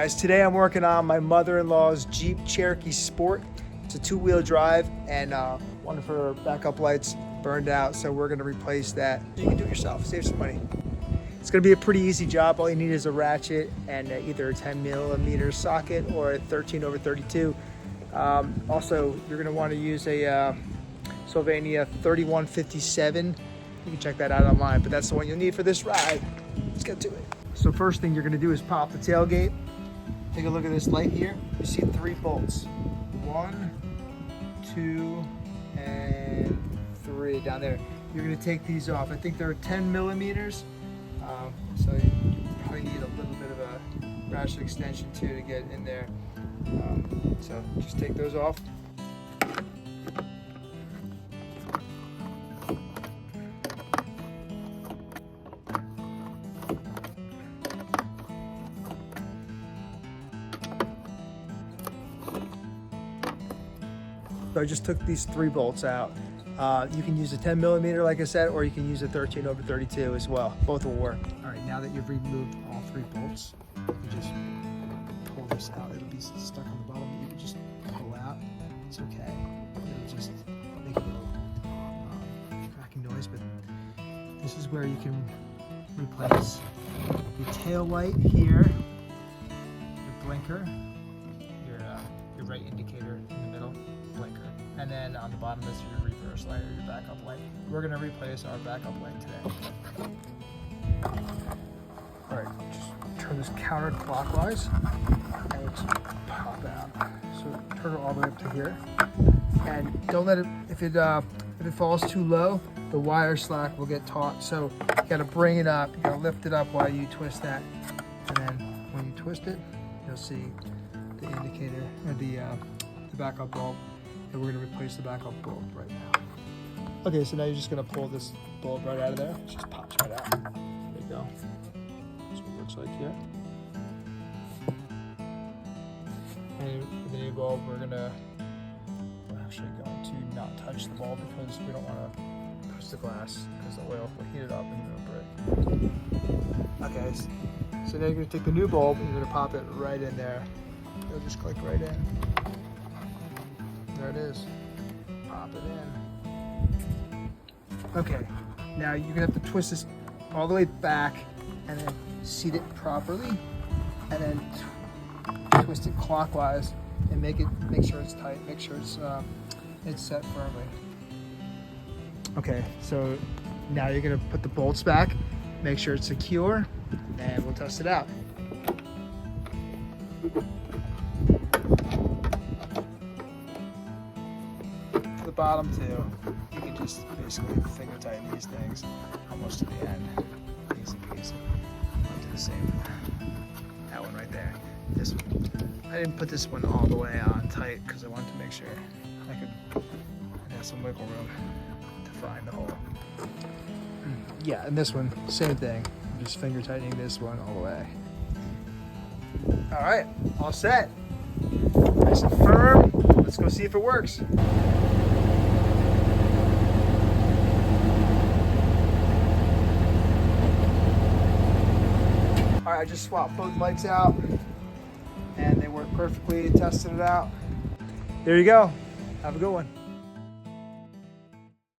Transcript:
guys, today I'm working on my mother-in-law's Jeep Cherokee Sport. It's a two-wheel drive and one of her backup lights burned out, so we're gonna replace that. You can do it yourself, save some money. It's gonna be a pretty easy job. All you need is a ratchet and either a 10mm socket or a 13/32. Also, you're gonna wanna use a Sylvania 3157. You can check that out online, but that's the one you'll need for this ride. Let's get to it. So first thing you're gonna do is pop the tailgate. Take a look at this light here. You see 3 bolts. 1, 2, and 3 down there. You're gonna take these off. I think they're 10mm. So you probably need a little bit of a ratchet extension too to get in there. So just take those off. So I just took these 3 bolts out. You can use a 10mm, like I said, or you can use a 13/32 as well. Both will work. All right, now that you've removed all 3 bolts, you just pull this out. It'll be stuck on the bottom. You can just pull out. It's okay. It'll just make a little cracking noise, but this is where you can replace your tail light here, your blinker, your right indicator in the middle, blinker. And then on the bottom is your reverse light or your backup light. We're gonna replace our backup light today. All right, just turn this counterclockwise and it's pop out. So turn it all the way up to here. And don't let it, if it falls too low, the wire slack will get taut. So you gotta bring it up, you gotta lift it up while you twist that. And then when you twist it, you'll see the indicator, or the backup bulb. And we're gonna replace the backup bulb right now. Okay, so now you're just gonna pull this bulb right out of there. It just pops right out. There you go. That's what it looks like here. And with the new bulb, we're actually going to not touch the bulb because we don't wanna push the glass because the oil will heat it up and it'll break. Okay, so now you're gonna take the new bulb and you're gonna pop it right in there. It'll just click right in. There it is. Pop it in. Okay, now you're gonna have to twist this all the way back and then seat it properly, and then twist it clockwise and make sure it's tight. Make sure it's set firmly. Okay, so now you're gonna put the bolts back, make sure it's secure, and we'll test it out. Bottom too, you can just basically finger tighten these things almost to the end. Easy peasy. I'll do the same. That one right there. This one. I didn't put this one all the way on tight because I wanted to make sure I could have some wiggle room to find the hole. Yeah, and this one, same thing. I'm just finger tightening this one all the way. All right, all set. Nice and firm. Let's go see if it works. All right, I just swapped both lights out and they work perfectly. Tested it out. There you go. Have a good one.